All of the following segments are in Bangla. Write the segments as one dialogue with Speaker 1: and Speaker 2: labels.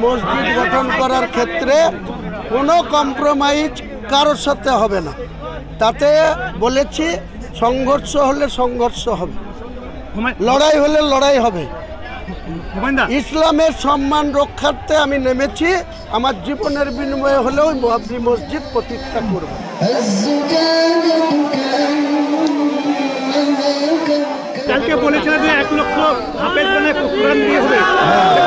Speaker 1: মসজিদ গঠন করার ক্ষেত্রে কোনো কম্প্রোমাইজ কারোর সাথে হবে না। তাতে বলেছি সংঘর্ষ হলে সংঘর্ষ হবে, লড়াই হলে লড়াই হবে। ইসলামের সম্মান রক্ষার্থে আমি নেমেছি, আমার জীবনের বিনিময়ে হলেও বাবরি মসজিদ প্রতিষ্ঠা করব।
Speaker 2: কালকে বলেছিলেন যে 1 লক্ষ হাফেজ মানে কোরআন দিয়ে হবে,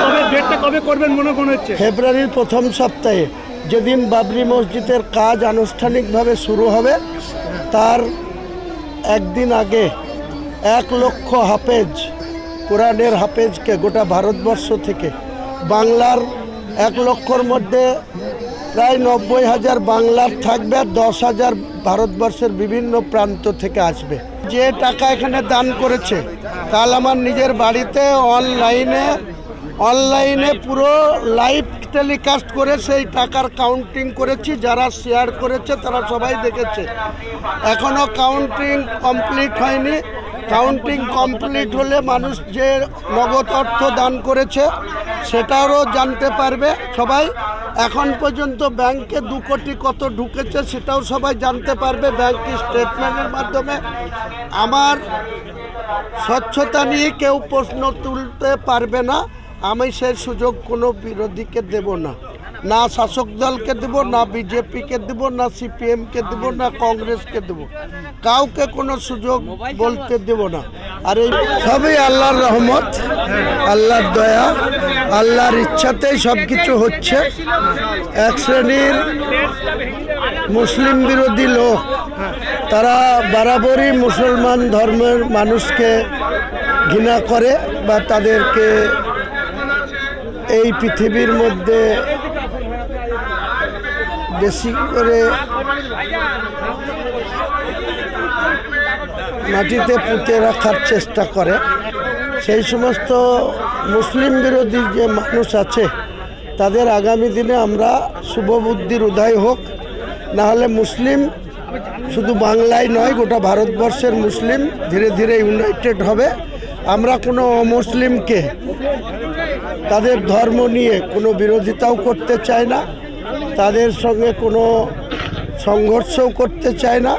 Speaker 2: তবে ডেটটা কবে করবেন মনে হচ্ছে?
Speaker 1: ফেব্রুয়ারির প্রথম সপ্তাহে, যেদিন বাবরি মসজিদের কাজ আনুষ্ঠানিকভাবে শুরু হবে তার একদিন আগে 1 লক্ষ হাফেজ, কোরআনের হাফেজকে গোটা ভারতবর্ষ থেকে, বাংলার 1 লক্ষর মধ্যে প্রায় 90,000 বাংলার থাকবে, 10,000 ভারতবর্ষের বিভিন্ন প্রান্ত থেকে আসবে। যে টাকা এখানে দান করেছে, কাল আমার নিজের বাড়িতে অনলাইনে পুরো লাইভ টেলিকাস্ট করে সেই টাকার কাউন্টিং করেছি। যারা শেয়ার করেছে তারা সবাই দেখেছে। এখনও কাউন্টিং কমপ্লিট হয়নি। কাউন্টিং কমপ্লিট হলে মানুষ যে নগদ অর্থ দান করেছে সেটারও জানতে পারবে সবাই। এখন পর্যন্ত ব্যাংকে 2 কোটি কত ঢুকেছে সেটাও সবাই জানতে পারবে ব্যাংক স্টেটমেন্টের মাধ্যমে। আমার স্বচ্ছতা নিয়ে কেউ প্রশ্ন তুলতে পারবে না। আমি সেই সুযোগ কোনো বিরোধীকে দেব না, না শাসক দলকে দেব, না বিজেপিকে দেব, না সিপিএমকে দেব, না কংগ্রেসকে দেব। কাউকে কোনো সুযোগ বলতে দেব না। আর এই সবই আল্লাহর রহমত, আল্লাহর দয়া, আল্লাহর ইচ্ছাতেই সব কিছু হচ্ছে। এক শ্রেণীর মুসলিম বিরোধী লোক, তারা বরাবরই মুসলমান ধর্মের মানুষকে ঘৃণা করে বা তাদেরকে এই পৃথিবীর মধ্যে বেশি করে মাটিতে পুঁতে রাখার চেষ্টা করে। সেই সমস্ত মুসলিম বিরোধী যে মানুষ আছে তাদের আগামী দিনে আমরা শুভবুদ্ধির উদয় হোক। নাহলে মুসলিম শুধু বাংলায় নয়, গোটা ভারতবর্ষের মুসলিম ধীরে ধীরে ইউনাইটেড হবে। আমরা কোনো অমুসলিমকে তাদের ধর্ম নিয়ে কোনো বিরোধিতাও করতে চাই না, তাদের সঙ্গে কোনো সংঘর্ষও করতে চাই না।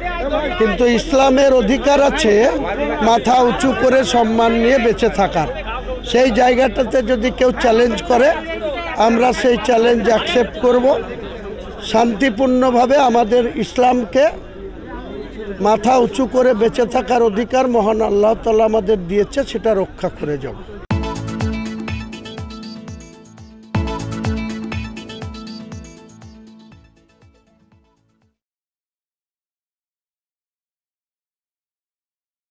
Speaker 1: কিন্তু ইসলামের অধিকার আছে মাথা উঁচু করে সম্মান নিয়ে বেঁচে থাকার। সেই জায়গাটাতে যদি কেউ চ্যালেঞ্জ করে, আমরা সেই চ্যালেঞ্জ অ্যাকসেপ্ট করব। শান্তিপূর্ণভাবে আমাদের ইসলামকে মাথা উঁচু করে বেঁচে থাকার অধিকার মহান আল্লাহ তাআলা আমাদের দিয়েছে, সেটা রক্ষা করে যাব।